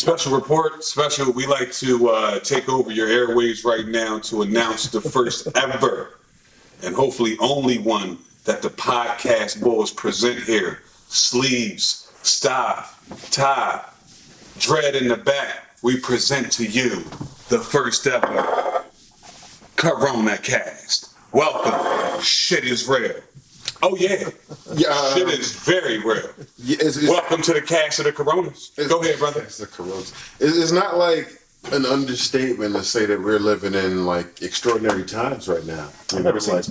Special report, special. We like to take over your airways right now to announce the first ever and hopefully only one that the Podcastbols present here. Sleeves, staff, tie, dread in the back. We present to you the first ever Corona Cast. Welcome. Shit is real. Oh yeah. Shit is very real. Yeah, welcome to the cast of the Coronas. Go ahead, brother. It's the Coronas. It's not like an understatement to say that we're living in like extraordinary times right now. I've never seen this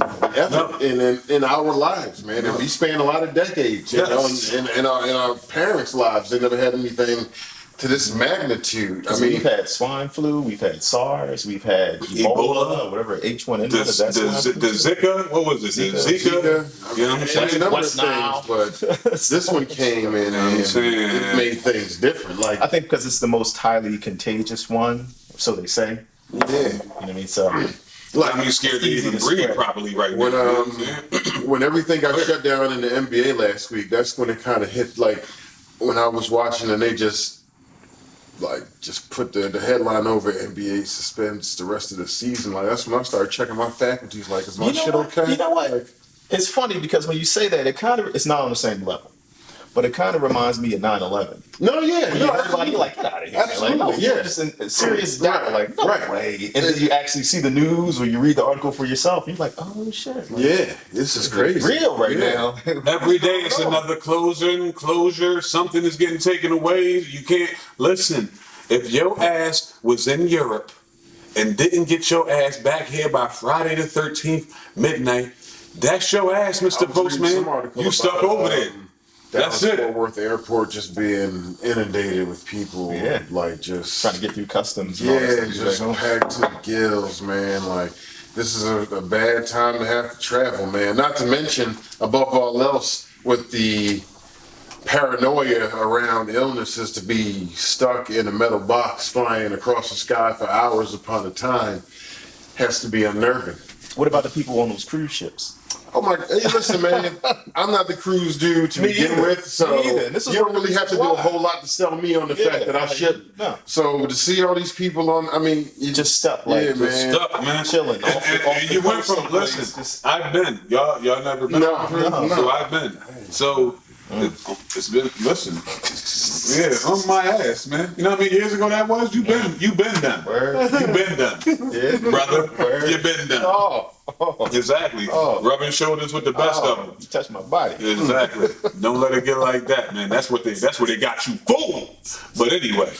in our lives, man. And we span a lot of decades, you know, in our parents' lives. They never had anything to this magnitude. I mean, we've had swine flu, we've had SARS, we've had Ebola, whatever, H1N1. The Zika, what was it? Zika. You know what I'm saying? A number of things, but this one came in and it made things different. Like, I think because it's the most highly contagious one, so they say. Yeah. You know what I mean? So, like, I'm scared to even breathe properly right now. When everything got shut down in the NBA last week, that's when it kind of hit. Like when I was watching and they just put the headline over NBA suspends the rest of the season. Like that's when I started checking my faculties. Like, is my shit okay? You know what? Like, it's funny because when you say that, it's not on the same level, but it kind of reminds me of 9/11. No, yeah, everybody like, get out of here. Absolutely, like, no, you're just in serious doubt. Like, no way. And then you actually see the news or you read the article for yourself. And you're like, oh shit. Like, yeah, this is crazy. Real right now. Every day it's another closure. Something is getting taken away. You can't listen. If your ass was in Europe and didn't get your ass back here by Friday the 13th midnight, that's your ass, Mr. Postman. You stuck over there. That's it. Fort Worth Airport just being inundated with people, like just trying to get through customs. And just packed to the gills, man. Like this is a bad time to have to travel, man. Not to mention, above all else, with the paranoia around illnesses, to be stuck in a metal box flying across the sky for hours upon a time has to be unnerving. What about the people on those cruise ships? Oh my! Hey, listen, man. I'm not the cruise dude to begin with, so you don't really have to do a whole lot to sell me on the fact that I ship. No. So to see all these people on, I mean, you just stuck, like, man. Stuck, man, chilling. And you went from I've been y'all never been. No. So I've been. So it's been on my ass, man. You know how many years ago that was? You been done. You been done, brother. You been done. Exactly. Rubbing shoulders with the best of them. You touch my body. Exactly. Don't let it get like that, man. That's what they got you fooled. But anyway,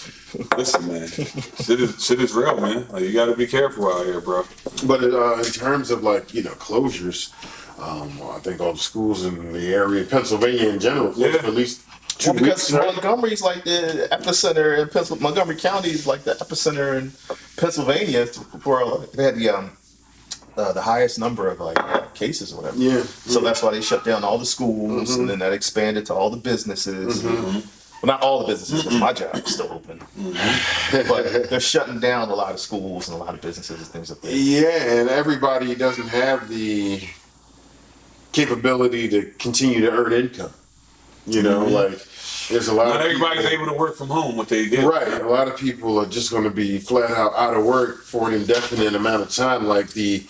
listen, man. Shit is real, man. Like, you got to be careful out here, bro. But in terms of closures, I think all the schools in the area, Pennsylvania in general, for at least 2 weeks. Because Montgomery's like the epicenter in Pennsylvania. Montgomery County is like the epicenter in Pennsylvania where they had the highest number of cases or whatever. Yeah. So that's why they shut down all the schools, and then that expanded to all the businesses. Well, not all the businesses, because my job is still open. But they're shutting down a lot of schools and a lot of businesses and things like that. Yeah, and everybody doesn't have the capability to continue to earn income. You know, like there's a lot Not of everybody's able to work from home what they get. Right. A lot of people are just going to be flat out of work for an indefinite amount of time. Like the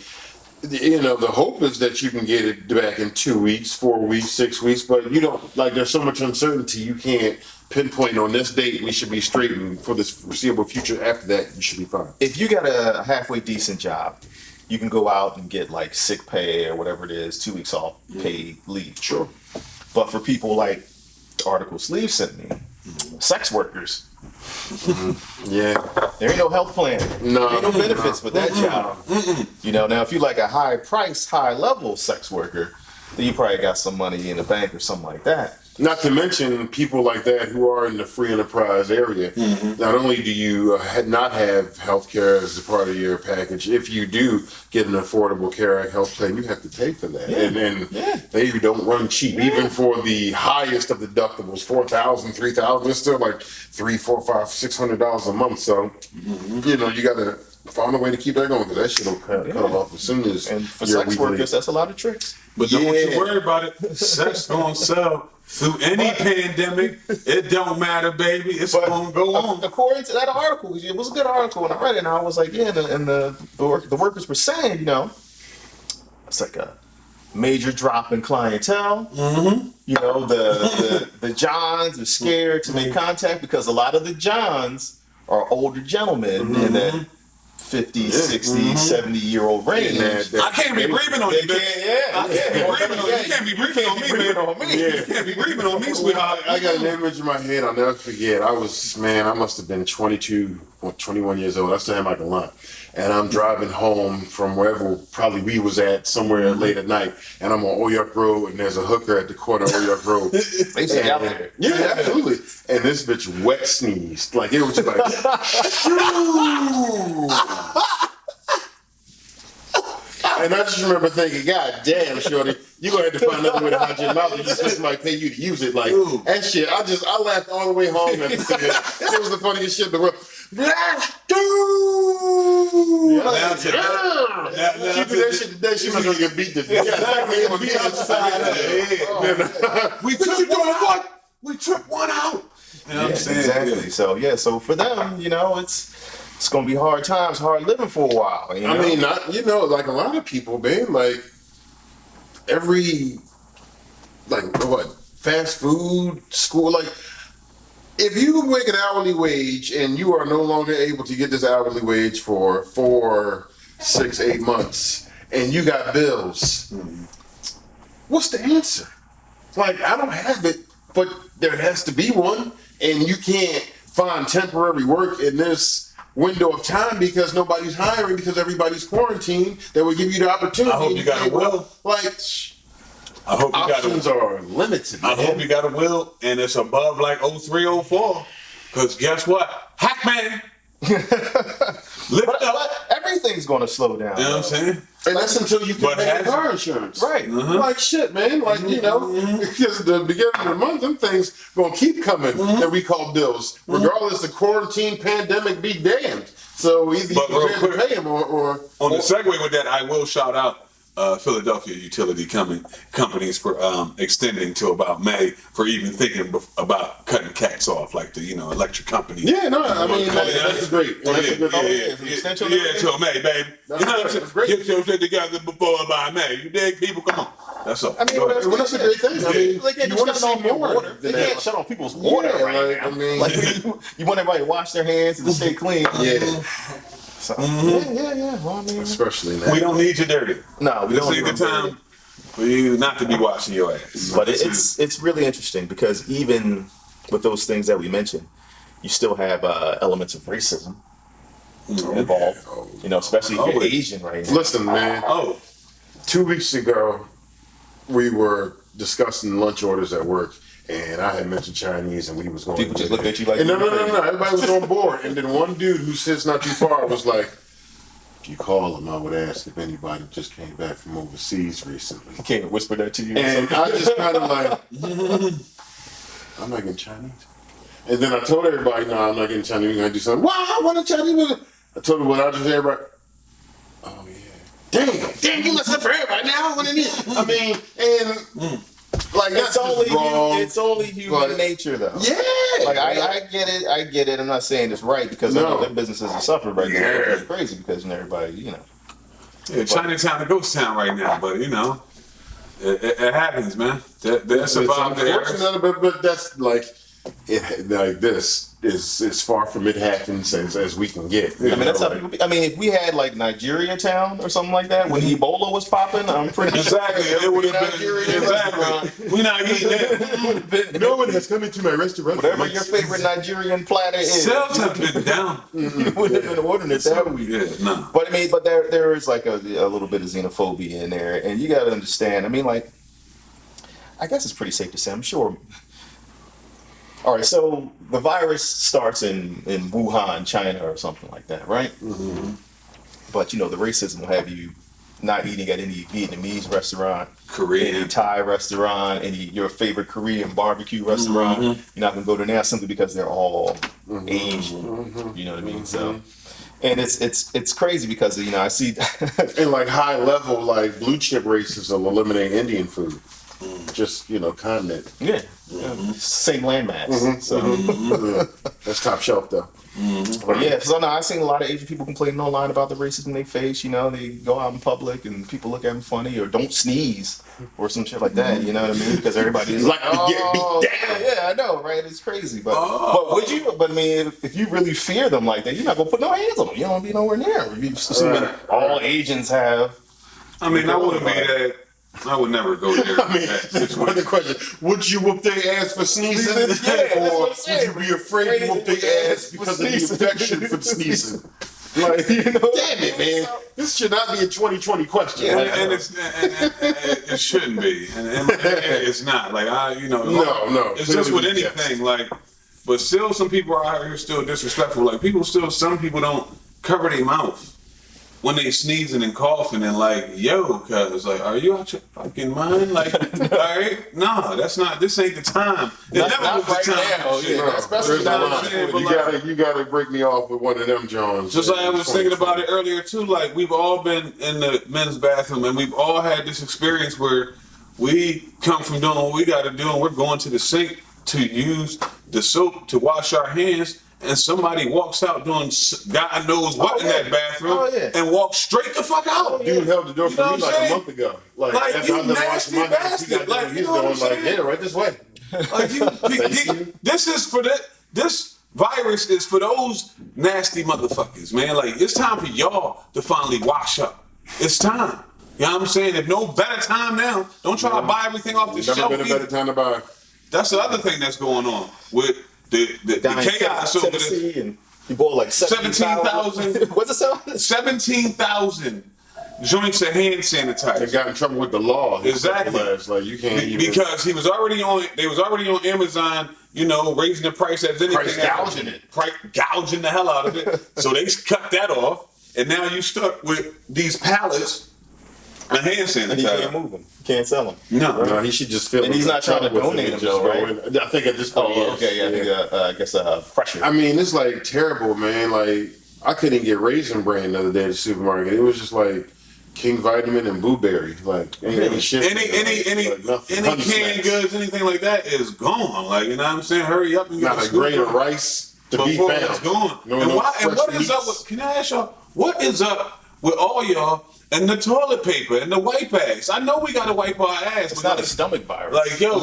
hope is that you can get it back in 2 weeks, 4 weeks, 6 weeks, but you don't, there's so much uncertainty you can't pinpoint on this date we should be straight, and for this foreseeable future after that you should be fine. If you got a halfway decent job, you can go out and get sick pay or whatever it is, 2 weeks off paid leave. Sure. But for people like the article Sleeve sent me, sex workers, yeah, there ain't no health plan. No, there ain't no benefits with that job. You know, now if you like a high price, high level sex worker, then you probably got some money in the bank or something like that. Not to mention people like that who are in the free enterprise area. Not only do you not have health care as a part of your package, if you do get an Affordable Care Act health plan, you have to pay for that. And they don't run cheap. Even for the highest of deductibles, $4,000, $3,000, it's still like $300, $400, $500, $600 a month. So, you got to find a way to keep that going, because that shit will cut off as soon as. And for sex workers, that's a lot of tricks. But don't you worry about it. Sex gonna sell Through any pandemic, it don't matter, baby. It's But gonna go on. according to that article, it was a good article, and I read it, and I was like, yeah, and the workers were saying, it's like a major drop in clientele. Mm-hmm. The Johns are scared to make contact because a lot of the Johns are older gentlemen in that 50, 60, 70-year-old range. I can't be breathing on you, bitch. I can't be breathing on you. You can't be breathing on me, man. You can't be breathing on me, sweetheart. I got an image in my head. I'll never forget. I must have been 22 or 21 years old. I still had my gallant. And I'm driving home from wherever probably we was at somewhere late at night. And I'm on Oyak Road, and there's a hooker at the corner of Oyak Road. They say out there. Yeah, absolutely. And this bitch wet sneezed. Like, it was just like, and I just remember thinking, God damn, shorty, you're going to have to find another way to hide your mouth. You just somebody pay you to use it. Like, that shit, I laughed all the way home. It was the funniest shit in the world. Black dude! Now She did that shit today. She was going to get beat to death. Be outside of it. We took what? We took one out. You know what I'm saying? Exactly. So for them, it's going to be hard times, hard living for a while. I mean, like a lot of people, man, like fast food, school, like, if you make an hourly wage and you are no longer able to get this hourly wage for 4, 6, 8 months, and you got bills, what's the answer? Like, I don't have it, but there has to be one, and you can't find temporary work in this window of time because nobody's hiring because everybody's quarantined. That would give you the opportunity. I hope you got a will. I hope options are limited. I hope you got a will, and it's above like 0304. Because guess what? Hackman! Lift up. Everything's going to slow down. You know what I'm saying? And that's until you can pay your car insurance. Right. Like shit, man. Like, because the beginning of the month, them things going to keep coming that we call bills. Regardless of quarantine, pandemic, be damned. So either you can pay them or... On the segue with that, I will shout out Philadelphia utility companies for extending to about May for even thinking about cutting cats off, like the electric companies. Yeah, no, I mean that's great. That's a good extension. Yeah, till May, baby. That's you know what I'm saying? great. Get your shit together before by May. You dig, people? Come on. That's all. I mean, that's a great thing. I mean, they can't you want to see more water. They can't shut off people's water right now. I mean, you want everybody to wash their hands and to stay clean. Yeah. So, yeah. Well, I mean, especially now. We don't need you dirty. No, we this don't. ain't the time for you not to be washing your ass. But it's really interesting because even with those things that we mentioned, you still have elements of racism involved. Especially if you're Asian right now. Listen, man. 2 weeks ago, we were discussing lunch orders at work. And I had mentioned Chinese, and we was going. People just looked at you like. No. Everybody was on board, and then one dude who sits not too far was like, "If you call him, I would ask if anybody just came back from overseas recently." He came and whispered that to you. And I just kind of like, I'm not getting Chinese. And then I told everybody, "No, I'm not getting Chinese. We're gonna do something." Wow, I want a Chinese. I told them what I just said. Everybody. Oh yeah. Damn! You must have for everybody now. What it is? I mean, and. Like that's it's only human nature, though. Yeah, like I get it. I'm not saying it's right because I know their businesses are suffering right now. It's crazy because everybody, Yeah, Chinatown, a ghost town right now, but it happens, man. That's about the but that's like this is far from it happens as we can get. I mean, that's how people. I mean, if we had like Nigeria town or something like that when Ebola was popping, I'm pretty sure it would have been exactly. We're not eating that. No one has come into my restaurant. Whatever your favorite Nigerian platter is, sales have been down. You wouldn't have been ordering it that way. Yeah, no. But I mean, there is like a little bit of xenophobia in there, and you got to understand. I mean, like, I guess it's pretty safe to say. I'm sure. All right, so the virus starts in Wuhan, China, or something like that, right? Mm-hmm. But the racism will have you not eating at any Vietnamese restaurant, Korean, any Thai restaurant, your favorite Korean barbecue restaurant. Mm-hmm. You're not gonna go to now simply because they're all Asian. Mm-hmm. You know what I mean? So, and it's crazy because I see and like high level like blue chip races will eliminate Indian food. just continent. Yeah. Same landmass. So. That's top shelf though. But yeah, so no, I've seen a lot of Asian people complaining online about the racism they face. They go out in public and people look at them funny or don't sneeze or some shit like that. You know what I mean? Because everybody's like to get beat down. Yeah, I know, right? It's crazy. But would you? But I mean, if you really fear them like that, you're not gonna put no hands on them. You don't want to be nowhere near them. You assuming all Asians have. I mean, I wouldn't be that. I would never go there. I mean, that's one of the question. Would you whoop their ass for sneezing? Yeah, or would you be afraid to whoop their ass because of the infection from sneezing? Like, damn it, man. This should not be a 2020 question. Yeah, and it shouldn't be. And it's not. Like, No. It's just with anything. Like, but still, some people are out here still disrespectful. Like, some people don't cover their mouth when they sneezing and coughing and like, yo, cuz, like, are you out your fucking mind? Like, all right, no, this ain't the time. It never was the time. Now, yeah, especially now. You gotta break me off with one of them Jones. Just like I was thinking about it earlier too, like we've all been in the men's bathroom and we've all had this experience where we come from doing what we gotta do and we're going to the sink to use the soap to wash our hands. And somebody walks out doing God knows what in that bathroom and walks straight the fuck out. Dude held the door for me like a month ago. Like you nasty bastard. Like, you know what I'm saying? Yeah, right this way. Like this virus is for those nasty motherfuckers, man. Like, it's time for y'all to finally wash up. It's time. You know what I'm saying? If no better time now, don't try to buy everything off the shelf. Never been a better time to buy. That's the other thing that's going on with the chaos over there. And you bought like 17,000. What's it sell? 17,000 joints of hand sanitizer. They got in trouble with the law. Exactly. Like, you can't even, because they was already on Amazon, raising the price as anything. Price gouging it. Gouging the hell out of it. So they cut that off, and now you stuck with these pallets of hand sanitizer. And you can't move them. You can't sell them. No, he should just fill. And he's not trying to donate them, though, right? I think at this point. Oh, okay, yeah. I guess pressure. I mean, it's like terrible, man. Like, I couldn't get Raisin Bran the other day at the supermarket. It was just like King Vitamin and Blueberry. Like, any shit. Any canned goods, anything like that is gone. Like, you know what I'm saying? Hurry up and get not a grain of rice to be found. It's gone. And what is up with? Can I ask y'all? What is up with all y'all? And the toilet paper and the wipe ass. I know we gotta wipe our ass. It's not a stomach virus. Like, yo.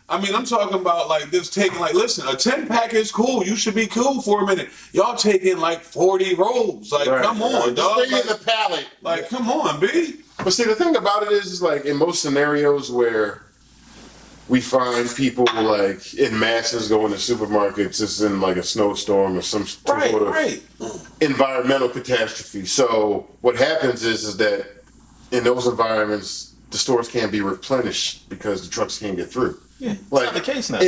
I mean, I'm talking about like this taking like, listen, a 10-pack is cool. You should be cool for a minute. Y'all taking like 40 rolls. Like, come on, dog. Stay in the pallet. Like, come on, B. But see, the thing about it is like in most scenarios where we find people like in masses going to supermarkets, it's in like a snowstorm or some sort of environmental catastrophe. So what happens is that in those environments, the stores can't be replenished because the trucks can't get through. Yeah, like, it's not the case now.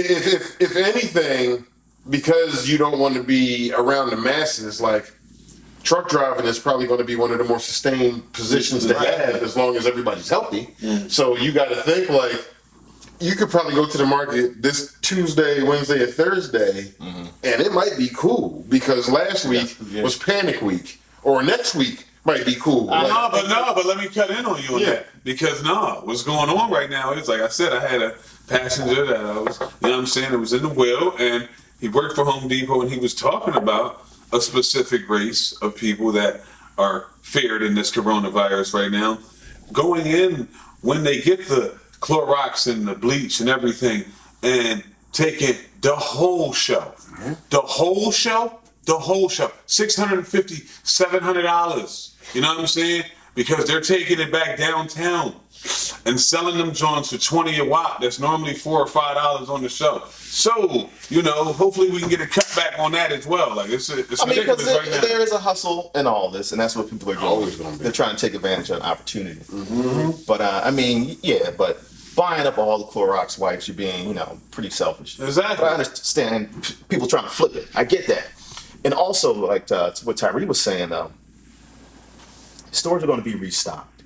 If anything, because you don't want to be around the masses, like truck driving is probably going to be one of the more sustained positions to have as long as everybody's healthy. So you got to think like, you could probably go to the market this Tuesday, Wednesday, or Thursday, and it might be cool because last week was panic week, or next week might be cool. But let me cut in on you on that because what's going on right now is like I said, I had a passenger that I was, it was in the wheel, and he worked for Home Depot, and he was talking about a specific race of people that are feared in this coronavirus right now, going in when they get the Clorox and the bleach and everything and taking the whole shelf. The whole shelf? The whole shelf. $650, $700. You know what I'm saying? Because they're taking it back downtown and selling them joints for 20 a watt. That's normally $4 or $5 on the shelf. So, hopefully we can get a cut back on that as well. Like it's ridiculous right now. There is a hustle in all this, and that's what people are doing. Always going to be. They're trying to take advantage of an opportunity. But but buying up all the Clorox wipes, you're being, pretty selfish. Exactly. But I understand people trying to flip it. I get that. And also, like what Tyree was saying, stores are going to be restocked.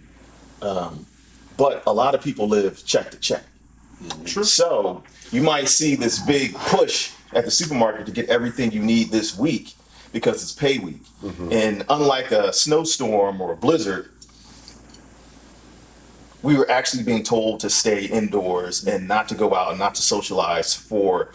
But a lot of people live check to check. True. So you might see this big push at the supermarket to get everything you need this week because it's pay week. And unlike a snowstorm or a blizzard, we were actually being told to stay indoors and not to go out and not to socialize for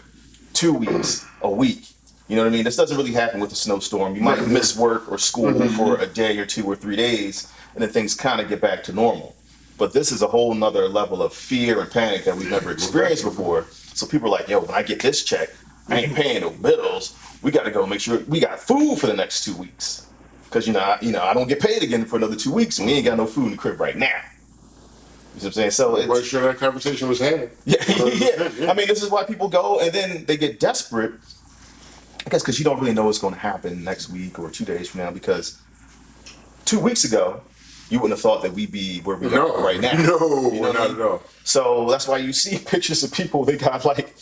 2 weeks, a week. You know what I mean? This doesn't really happen with a snowstorm. You might miss work or school for a day or 2 or 3 days, and then things kind of get back to normal. But this is a whole nother level of fear and panic that we've never experienced before. So people are like, yo, when I get this check, I ain't paying no bills. We got to go make sure we got food for the next 2 weeks. Because, I don't get paid again for another 2 weeks, and we ain't got no food in the crib right now. You know what I'm saying? So I'm quite sure that conversation was had. Yeah. I mean, this is why people go, and then they get desperate. I guess because you don't really know what's going to happen next week or 2 days from now. Because 2 weeks ago, you wouldn't have thought that we'd be where we are right now. No, You know not at all. So that's why you see pictures of people, they got like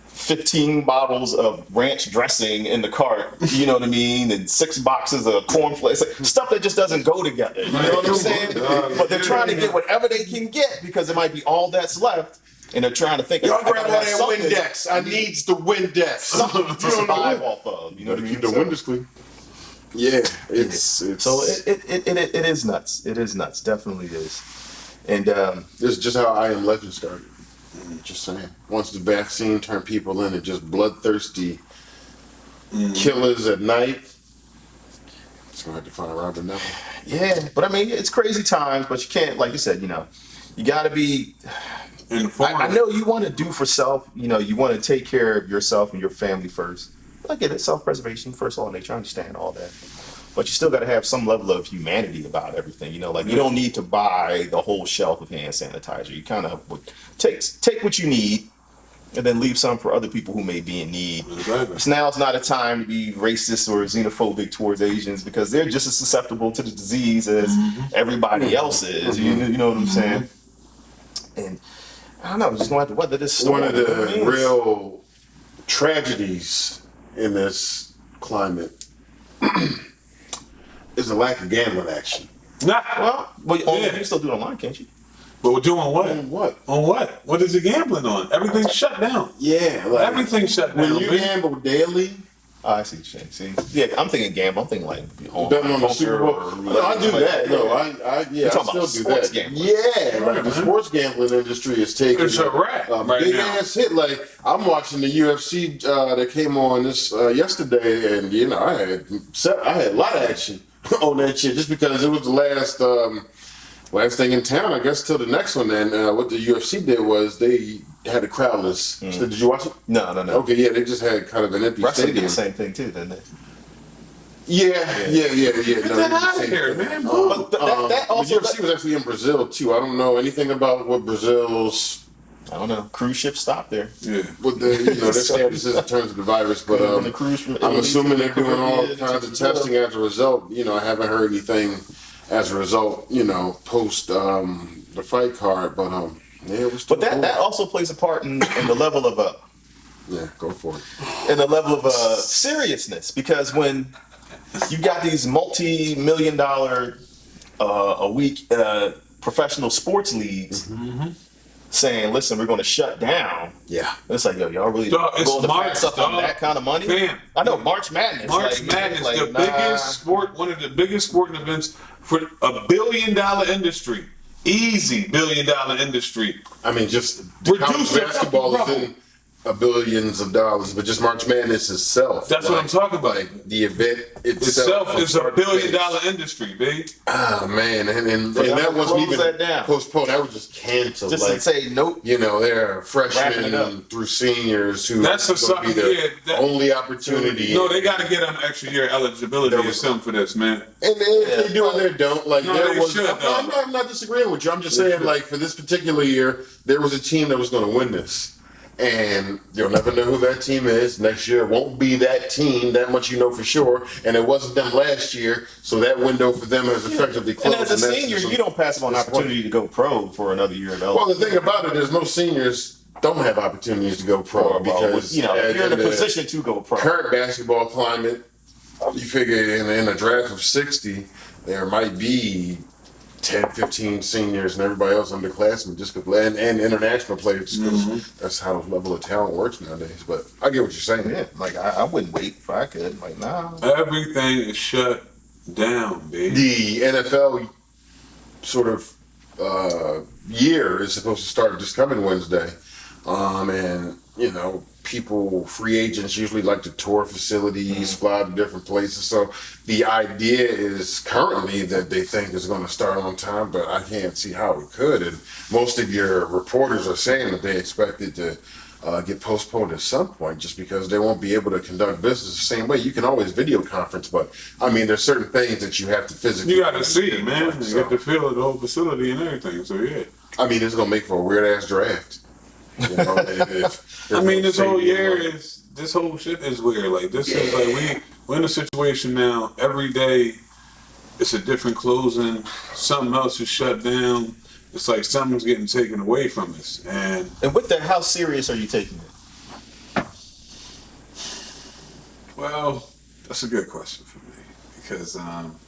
15 bottles of ranch dressing in the cart, you know what I mean? And 6 boxes of cornflakes, like stuff that just doesn't go together. You know what I'm saying? But they're trying to get whatever they can get because it might be all that's left. And they're trying to think, Y'all I grab gotta all have that something. Windex. I needs the Windex. Something to survive off of. You know what I mean? Keep the windows clean. Yeah, it's So it is nuts. It is nuts. Definitely is. And this is just how I Am Legend started. Just saying. Once the vaccine turned people into just bloodthirsty killers at night, it's gonna have to find Robert Neville. yeah, but I mean, it's crazy times. But you can't, like you said, you got to be. I know you want to do for self. You want to take care of yourself and your family first. I get it, self-preservation first of all nature. I understand all that, but you still got to have some level of humanity about everything. You don't need to buy the whole shelf of hand sanitizer. You kind of take what you need, and then leave some for other people who may be in need. Exactly. So now it's not a time to be racist or xenophobic towards Asians because they're just as susceptible to the disease as everybody else is. You know what I'm saying? And I don't know, just gonna have to weather this storm. One of the real tragedies in this climate is the lack of gambling action. Well, you can still do it online, can't you? But we're doing what? On what? On what? What is it gambling on? Everything's shut down. Yeah, like, Everything's shut down. when you man. gamble daily, Oh, I see what you're saying. See, yeah, I'm thinking gamble. I'm thinking like betting on the Super Bowl. No, I do that. No, I talking still about do sports that. gambling. Yeah, like the sports gambling industry is taking It's a wrap right big now. ass hit. Like I'm watching the UFC that came on this yesterday, and I had a lot of action on that shit just because it was the last thing in town. I guess till the next one. And what the UFC did was they had a crowdless. So did you watch it? No. Okay, yeah, they just had kind of an empty Wrestling did stadium. the same thing too, didn't they? Yeah. Get No, that they out did of the here, same man. thing. But that also, the UFC was actually in Brazil too. I don't know anything about what Brazil's I don't know. Cruise ships stopped there. Yeah. what their status is in terms of the virus, but Could've been a cruise from I'm Italy assuming to they're doing all Caribbean kinds to of Brazil. testing as a result. I haven't heard anything as a result. Post the fight card, but yeah, we're still. But that also plays a part in the level of yeah, go for it. seriousness, because when you've got these multi-million-dollar a week professional sports leagues saying, "Listen, we're going to shut down." Yeah, It's like, yo, y'all really Dog, it's going to March, pass up on dog. that kind of money? Fam. I know March Madness. March Madness, the biggest sport, one of the biggest sporting events for $1 billion industry. Easy $1 billion industry. I mean, just Reduce college the basketball fucking is in billions of dollars, but just March Madness itself. That's what I'm talking about. Like the event Itself is a $1 billion industry. industry, babe. Ah man, and y'all that wasn't close even that down. postponed. That was just canceled. Just like, to say nope. They're Wrapping it freshmen up. through seniors who That's a gonna be their that- only opportunity. No, they got to get them extra year eligibility or something for this, man. And if they do and they don't, like No, there they was. should, I'm not disagreeing with you. I'm just saying, like for this particular year, there was a team that was going to win this, and you'll never know who that team is. Next year, it won't be that team. That much you know for sure. And it wasn't them last year, so that window for them is effectively And closed. as a that's senior, just you don't pass up on an opportunity to go pro for another year of Well, the thing about it is most seniors don't have opportunities to go pro because if you're in a the position to go pro. current basketball climate, you figure in a draft of 60, there might be 10, 15 seniors and everybody else underclassmen just and international players because that's how the level of talent works nowadays. But I get what you're saying. Yeah, like I wouldn't wait if I could. Like, nah. Everything is shut down, babe. The NFL sort of year is supposed to start this coming Wednesday. And, free agents usually like to tour facilities, fly to different places. So the idea is currently that they think is going to start on time, but I can't see how it could. And most of your reporters are saying that they expect it to get postponed at some point just because they won't be able to conduct business the same way. You can always video conference, but there's certain things that you have to physically. You got to see it, man. You get to feel the whole facility and everything. So yeah. It's gonna make for a weird ass draft. This whole year is this whole shit is weird. Like this is like we're in a situation now. Every day, it's a different closing. Something else is shut down. It's like something's getting taken away from us. And with that, how serious are you taking it? Well, that's a good question for me because I'm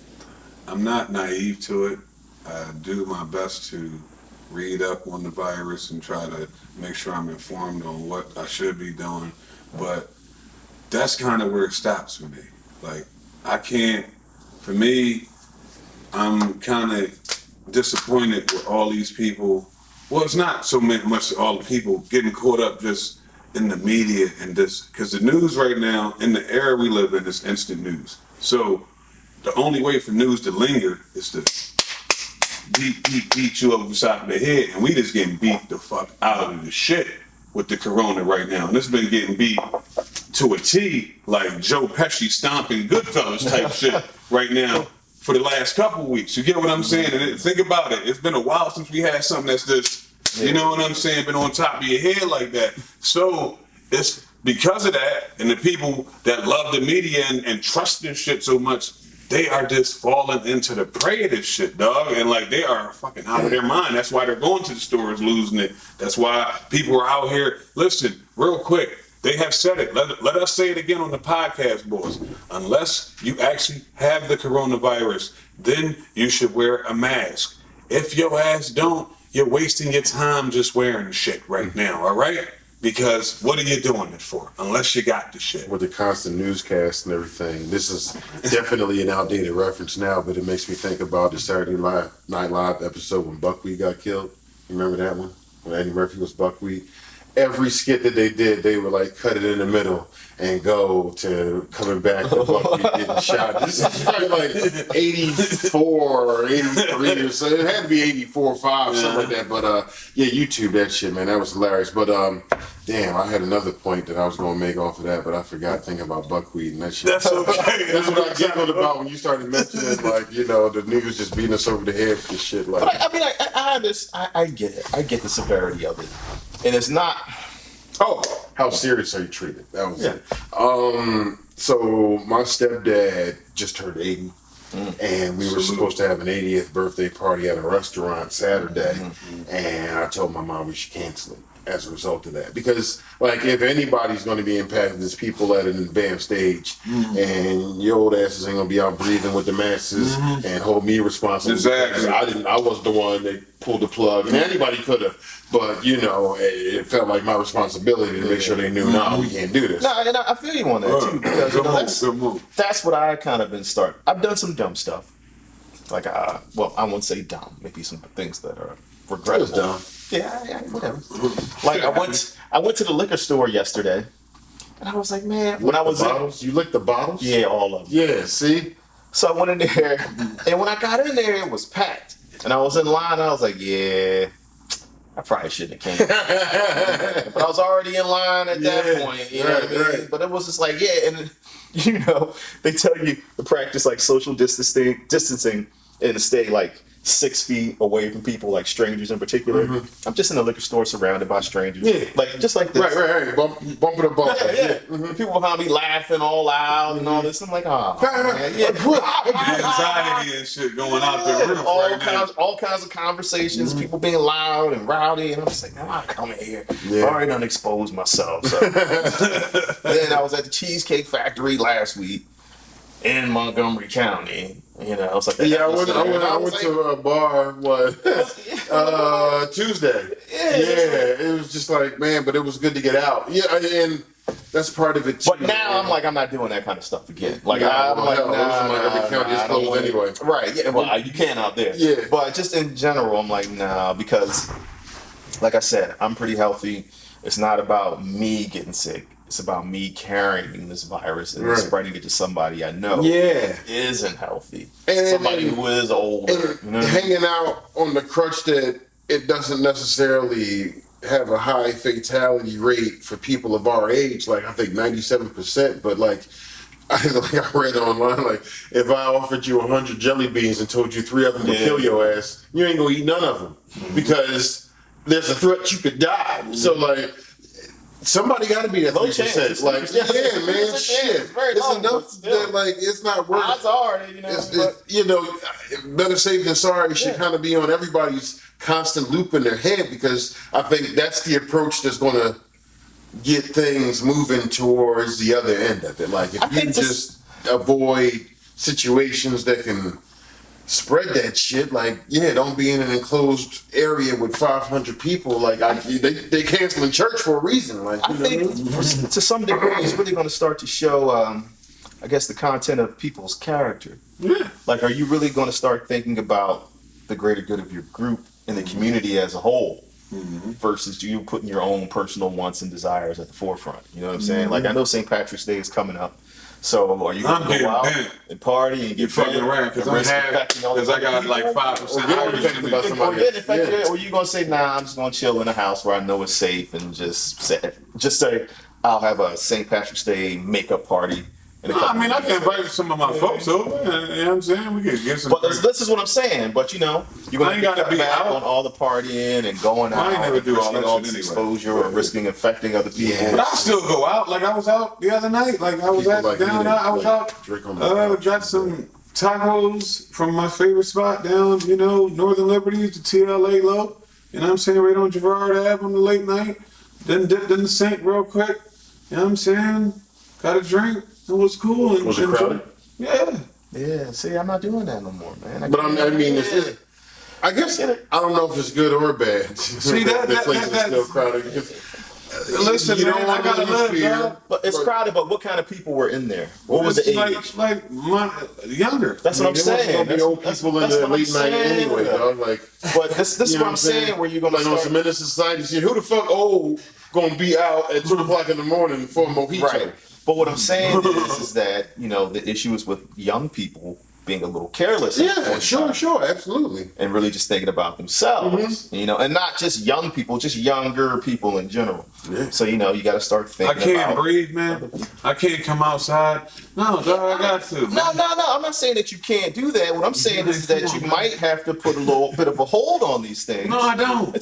not naive to it. I do my best to read up on the virus and try to make sure I'm informed on what I should be doing. But that's kind of where it stops for me. Like, I'm kind of disappointed with all these people. Well, it's not so much all the people getting caught up just in the media and this, because the news right now, in the era we live in, is instant news. So the only way for news to linger is to beat you over the side of the head, and we just getting beat the fuck out of the shit with the corona right now. And it's been getting beat to a T, like Joe Pesci stomping Goodfellas type shit right now for the last couple of weeks. You get what I'm saying? And think about it. It's been a while since we had something that's just, you know what I'm saying, been on top of your head like that. So it's because of that, and the people that love the media and trust this shit so much, they are just falling into the prey of this shit, dog. And like, they are fucking out of their mind. That's why they're going to the stores losing it. That's why people are out here. Listen, real quick, they have said it. Let us say it again on the podcast, boys. Unless you actually have the coronavirus, then you should wear a mask. If your ass don't, you're wasting your time just wearing the shit right now, all right? Because what are you doing it for? Unless you got the shit. With the constant newscast and everything. This is definitely an outdated reference now, but it makes me think about the Saturday Night Live episode when Buckwheat got killed. You remember that one? When Eddie Murphy was Buckwheat? Every skit that they did, they would like cut it in the middle and go to coming back to Buckwheat getting shot. This is probably like 84 or 83 or so. It had to be 84 or 5, something like that. But YouTube that shit, man. That was hilarious. But damn, I had another point that I was going to make off of that, but I forgot thinking about Buckwheat and that shit. That's okay. That's what I giggled about when you started mentioning, like, the news just beating us over the head with this shit. Like, but I get it. I get the severity of it. And it's not. Oh, how serious are you treated? That was it. So my stepdad just turned 80, and we were supposed to have an 80th birthday party at a restaurant Saturday, and I told my mom we should cancel it as a result of that. Because, like, if anybody's going to be impacted, it's people at an advanced age, and your old asses ain't going to be out breathing with the masses and hold me responsible. Exactly. I was the one that pulled the plug, and anybody could have. But, it felt like my responsibility to make sure they knew, no, we can't do this. No, and I feel you on that, too, because that's what I kind of been starting. I've done some dumb stuff. Like, I won't say dumb. Maybe some things that are regrettable. It was dumb. Yeah, whatever. Like, I went to the liquor store yesterday, and I was like, man, when I was bottles? You licked the bottles? Yeah, all of them. Yeah, see? So I went in there, and when I got in there, it was packed. And I was in line, and I was like, yeah, I probably shouldn't have came. But I was already in line at that point, you know what I mean? Right. But it was just like, yeah, and they tell you to practice like social distancing and to stay like 6 feet away from people, like strangers in particular. I'm just in a liquor store surrounded by strangers. Yeah. Like, just like this. Right. Bump it up. Yeah. People behind me laughing all loud and all this. I'm like, oh, man. Yeah. Anxiety and shit going out the roof all kinds of conversations, people being loud and rowdy. And I'm just like, man, I'm coming here. I already done exposed myself. So. Then I was at the Cheesecake Factory last week in Montgomery County. I was like, I went to a bar Tuesday. Yeah, it was just like, man, but it was good to get out. Yeah, and that's part of it too. But now I'm like, I'm not doing that kind of stuff again. Like Nah, I'm like, every county is I don't closed wanna- anyway. Right? Yeah. Well, you can out there. Yeah. But just in general, I'm like, nah, because, like I said, I'm pretty healthy. It's not about me getting sick. It's about me carrying this virus and spreading it to somebody I know isn't healthy. Somebody who is older. You know what I mean? Hanging out on the crutch that it doesn't necessarily have a high fatality rate for people of our age, like I think 97%, but like I read online, like if I offered you 100 jelly beans and told you 3 of them would kill your ass, you ain't gonna eat none of them because there's a threat you could die. So like somebody got to be at 3%. Like man, shit, it's enough that like it's not worth. Odds are, you know, it's, you know, better safe than sorry should kind of be on everybody's constant loop in their head, because I think that's the approach that's going to get things moving towards the other end of it. Like if you just avoid situations that can spread that shit, like don't be in an enclosed area with 500 people. Like they canceling church for a reason. Like I think to some degree it's really going to start to show, I guess, the content of people's character. Yeah. Like, are you really going to start thinking about the greater good of your group and the community as a whole, versus you putting your own personal wants and desires at the forefront? You know what I'm saying? Like, I know St. Patrick's Day is coming up. So are you going to go out and party and get fucking around because I got like 5%. Or you going to say, nah, I'm just going to chill in a house where I know it's safe and just say I'll have a St. Patrick's Day makeup party. I mean, I can invite some of my folks over. You know what I'm saying? We can get some. But this is what I'm saying. But you know, you're going to cut back on all the partying and going out. I ain't never do all that shit anyway. Exposure or risking infecting other people. But I still go out. Like I was out the other night. Like I was out. Got some tacos from my favorite spot down, Northern Liberties, the TLA low. You know what I'm saying? Right on Girard Ave on the late night. Then dipped in the sink real quick. You know what I'm saying? Got a drink. It was cool. Was it crowded? Yeah. Yeah. See, I'm not doing that no more, man. But I mean, I guess I don't know if it's good or bad. See that place is still crowded. Listen, you man, don't want I gotta live, fear. But it's crowded. But what kind of people were in there? What was the age? Like younger. That's what I'm saying. There's gonna be old people in the late night anyway, dog. Like, but this is what I'm saying. Where you're gonna like on some Menace Society shit. Who the fuck old gonna be out at 2 o'clock in the morning for a mojito? Right. But what I'm saying is that the issue is with young people being a little careless. Yeah, sure, absolutely. And really just thinking about themselves, and not just young people, just younger people in general. Yeah. So, you got to start thinking I can't breathe, man. I can't come outside. No, dog, I got to. No. I'm not saying that you can't do that. What I'm saying is that you might have to put a little bit of a hold on these things. No, I don't.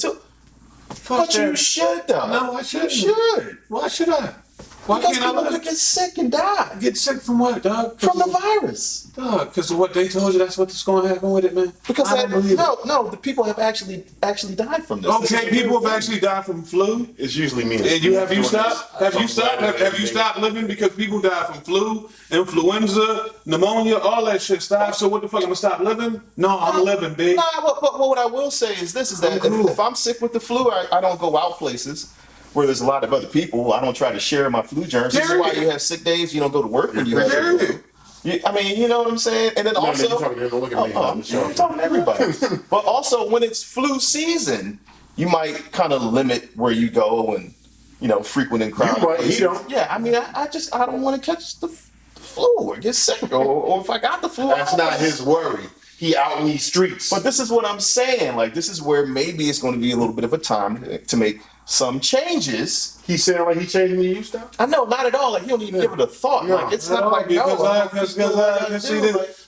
But you should, though. No, I shouldn't. You should. Why should I? Why because can't people could get sick and die. Get sick from what, dog? From the virus. Dog, because of what they told you, that's what's going to happen with it, man. Because the people have actually died from this. Okay, people have actually died from flu. It's usually me. And have you stopped? Have you stopped living because people die from flu, influenza, pneumonia, all that shit stopped? So what the fuck? I'm gonna stop living? No, I'm living, big. But what I will say is this: is that if I'm sick with the flu, I don't go out places where there's a lot of other people. I don't try to share my flu germs. This is why you have sick days. You don't go to work when you have flu. I mean, you know what I'm saying? And then also, I'm talking to everybody. But also, when it's flu season, you might kind of limit where you go and, frequent and crowded places. Yeah, I mean, I don't want to catch the flu or get sick or if I got the flu. That's not his worry. He out in these streets. But this is what I'm saying. Like, this is where maybe it's going to be a little bit of a time to make some changes. He's saying like he changing the use stuff? I know, not at all. Like, he don't even give it a thought. No, like, it's not like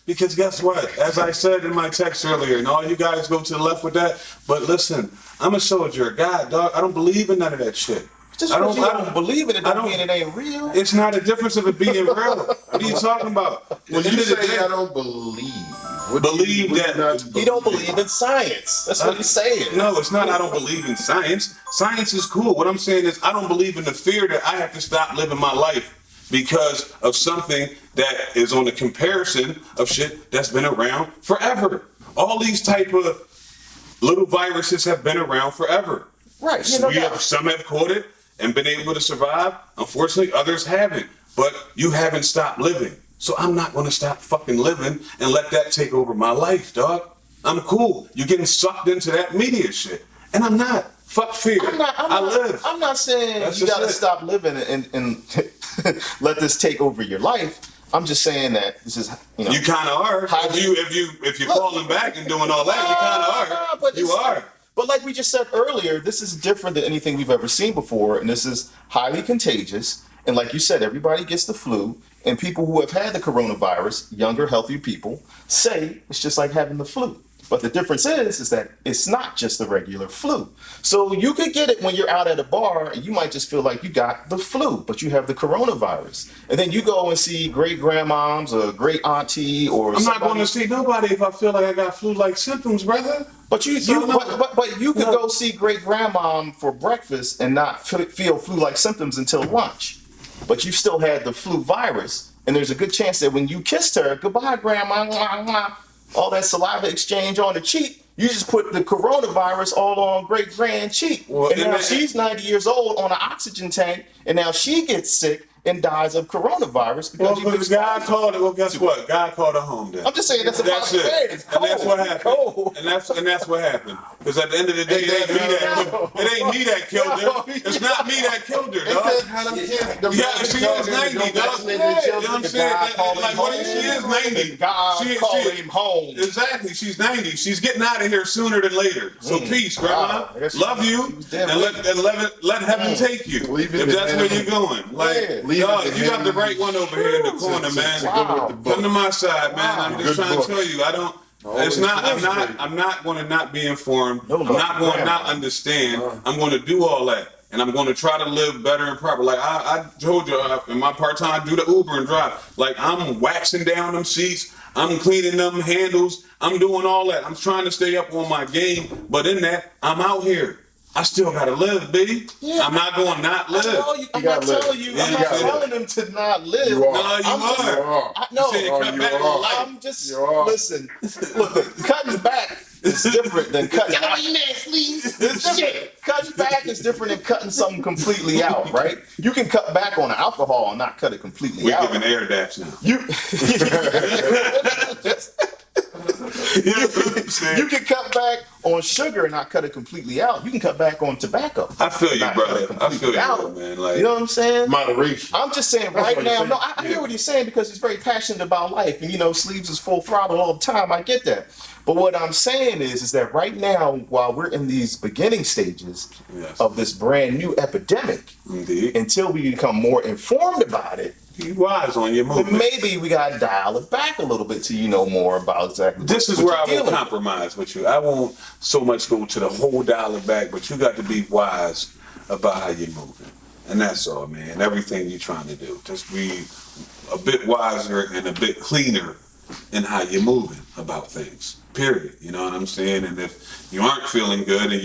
because guess what? As I said in my text earlier, and all you guys go to the left with that, but listen, I'm a soldier, a God, dog. I don't believe in none of that shit. Just because you don't believe in it doesn't mean it ain't real. It's not a difference of it being real. What are you talking about? When you say I don't believe, you don't believe in science. That's what he's saying. No, it's not I don't believe in science. Science is cool. What I'm saying is I don't believe in the fear that I have to stop living my life because of something that is on the comparison of shit that's been around forever. All these type of little viruses have been around forever. Right. Some have caught it. and been able to survive. Unfortunately, others haven't. But you haven't stopped living. So I'm not going to stop fucking living and let that take over my life, dog. I'm cool. You're getting sucked into that media shit. And I'm not. Fuck fear. I live. I'm not saying That's you just gotta it. stop living and let this take over your life. I'm just saying that this is, you know. You kind of are. How If you're falling back and doing all that, you kind of are. You are. But like we just said earlier, this is different than anything we've ever seen before, and this is highly contagious. And like you said, everybody gets the flu, and people who have had the coronavirus, younger, healthier people, say it's just like having the flu. But the difference is that it's not just the regular flu. So you could get it when you're out at a bar, and you might just feel like you got the flu, but you have the coronavirus. And then you go and see great grandmoms or great auntie or I'm not going to see nobody if I feel like I got flu-like symptoms, brother. But you could go see great grandmom for breakfast and not feel flu-like symptoms until lunch. But you still had the flu virus, and there's a good chance that when you kissed her, goodbye, grandma, mwah, mwah, all that saliva exchange on the cheek, you just put the coronavirus all on great grand cheek. Well, and now she's 90 years old on an oxygen tank, and now she gets sick and dies of coronavirus because God called it. Well, guess what? God called her home. Then I'm just saying that's a possibility. It's and that's what happened. Cold. And that's what happened. Because at the end of the day, it ain't me that killed her. It's not me that killed her, dog. Yeah, she is 90, dog. You know what I'm saying? Like, what if she is 90? God called him home. Exactly. She's 90. She's getting out of here sooner than later. So peace, grandma. Love you, and let heaven take you if that's where you're going. Like. Dog, you got the right one over here in the corner, man. Come to my side, man. I'm just trying to tell you, I'm not going to not be informed. I'm not going to not understand. I'm going to do all that. And I'm going to try to live better and proper. Like I told you, in my part-time, I do the Uber and drive. Like I'm waxing down them seats. I'm cleaning them handles. I'm doing all that. I'm trying to stay up on my game. But in that, I'm out here. I still gotta live, baby. Yeah, I'm not going to not live. I'm not telling them to not live. You are. No, you are. Listen. Look, cutting back is different than cutting. Cutting back is different than cutting something completely out, right? You can cut back on alcohol and not cut it completely out. We're giving air daps now. You can cut back on sugar and not cut it completely out. You can cut back on tobacco. I feel you, brother. I feel you, man. Like, you know what I'm saying? Moderation. I'm just saying right now. No, I hear what he's saying because he's very passionate about life, and Sleeves is full throttle all the time. I get that. But what I'm saying is that right now, while we're in these beginning stages of this brand new epidemic, until we become more informed about it, be wise on your movement. Maybe we gotta dial it back a little bit till you know more about exactly. This is where I won't compromise with you. I won't so much go to the whole dial it back, but you got to be wise about how you're moving, and that's all, man. Everything you're trying to do, just be a bit wiser and a bit cleaner in how you're moving about things. Period. You know what I'm saying? And if you aren't feeling good, and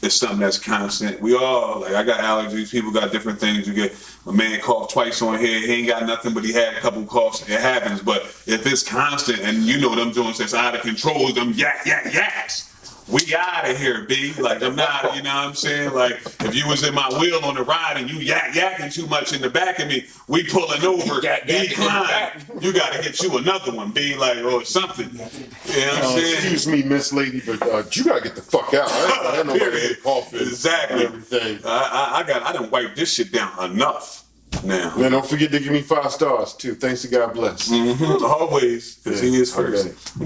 it's something that's constant. We all, like, I got allergies. People got different things. You get, my man coughed twice on here. He ain't got nothing, but he had a couple coughs. It happens. But if it's constant, and them joints that's out of control, them yaks. We out of here, B. Like, I'm not, you know what I'm saying? Like, if you was in my wheel on the ride and you yakking too much in the back of me, we pulling over, decline. You got to get you another one, B. Like, or something. You know what I'm saying? Excuse me, Miss Lady, but you got to get the fuck out. I don't know about coughing. Exactly. Everything. I done wiped this shit down enough. Now, man, don't forget to give me 5 stars too. Thanks to God bless. Always, because he is first.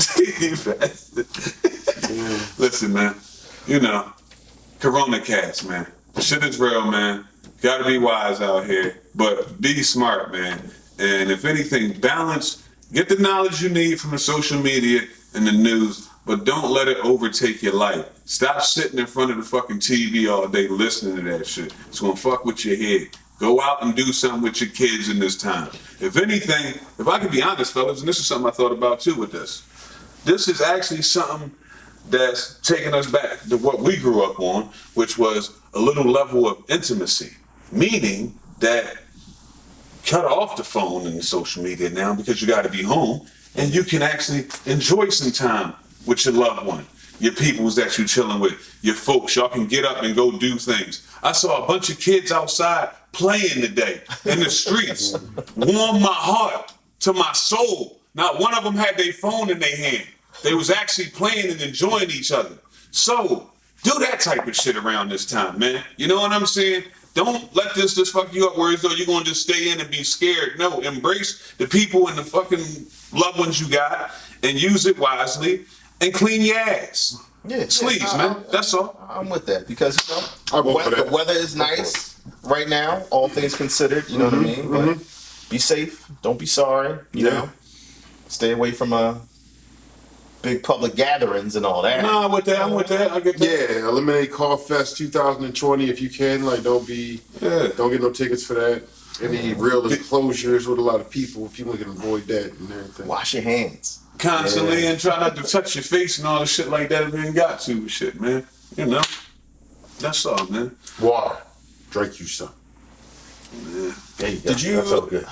Listen, man. Corona cast, man. The shit is real, man. Gotta be wise out here, but be smart, man. And if anything, balance. Get the knowledge you need from the social media and the news, but don't let it overtake your life. Stop sitting in front of the fucking TV all day listening to that shit. It's gonna fuck with your head. Go out and do something with your kids in this time. If anything, if I can be honest, fellas, and this is something I thought about too with this. This is actually something that's taking us back to what we grew up on, which was a little level of intimacy. Meaning that cut off the phone and the social media now because you got to be home and you can actually enjoy some time with your loved one, your peoples that you're chilling with, your folks. Y'all can get up and go do things. I saw a bunch of kids outside playing today in the streets. Warmed my heart to my soul. Not one of them had their phone in their hand. They was actually playing and enjoying each other. So do that type of shit around this time, man. You know what I'm saying? Don't let this just fuck you up where as though you're gonna just stay in and be scared. No, embrace the people and the fucking loved ones you got and use it wisely and clean your ass. Yeah, Sleeves, man. That's all. I'm with that because I vote for the that. weather is nice right now, all things considered. You know what I mean? But be safe. Don't be sorry. You know, stay away from big public gatherings and all that. Nah, I'm with that. I get that. Yeah, eliminate Cough Fest 2020 if you can. Like, don't get no tickets for that. Any real enclosures with a lot of people, if you can avoid that and everything. Wash your hands Constantly and try not to touch your face and all the shit like that if you ain't got to. Shit, man. You know, that's all, man. Water. Drink you some. There you go. Did you? That felt good.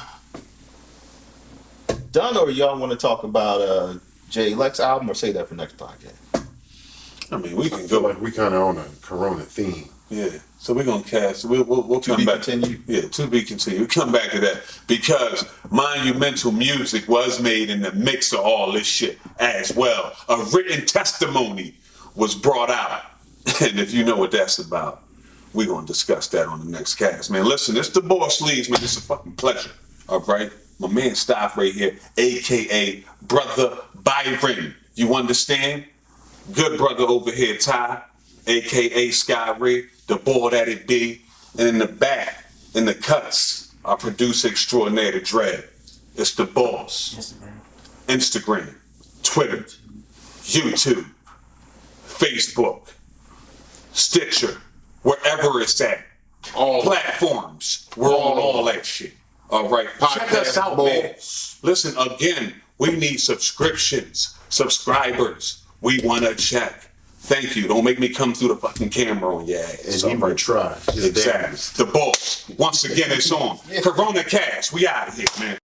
Done, or y'all want to talk about Jay Lex album, or say that for next podcast? I mean, we I can feel go. like we kind of on a Corona theme. Yeah. So we're gonna cast. We'll come back. Continued. Yeah, to be continued. We'll come back to that because monumental music was made in the mix of all this shit as well. A written testimony was brought out, and if you know what that's about, we're gonna discuss that on the next cast, man. Listen, it's the Boss Sleeves, man. It's a fucking pleasure. All right, my man Staff right here, aka Brother Byron. You understand? Good brother over here, Ty, aka Sky Ray, the boy that it be, and in the back, in the cuts, our producer extraordinaire, the Dread. It's the Boss. Instagram, Twitter, YouTube, Facebook, Stitcher, wherever it's at. All Platforms. We're on all that shit. All right. Check us out, man. Listen, again, we need subscriptions, subscribers. We want to check. Thank you. Don't make me come through the fucking camera on your ass. And even try. Exactly. The Boss. Once again, it's on. Corona Cast. We out of here, man.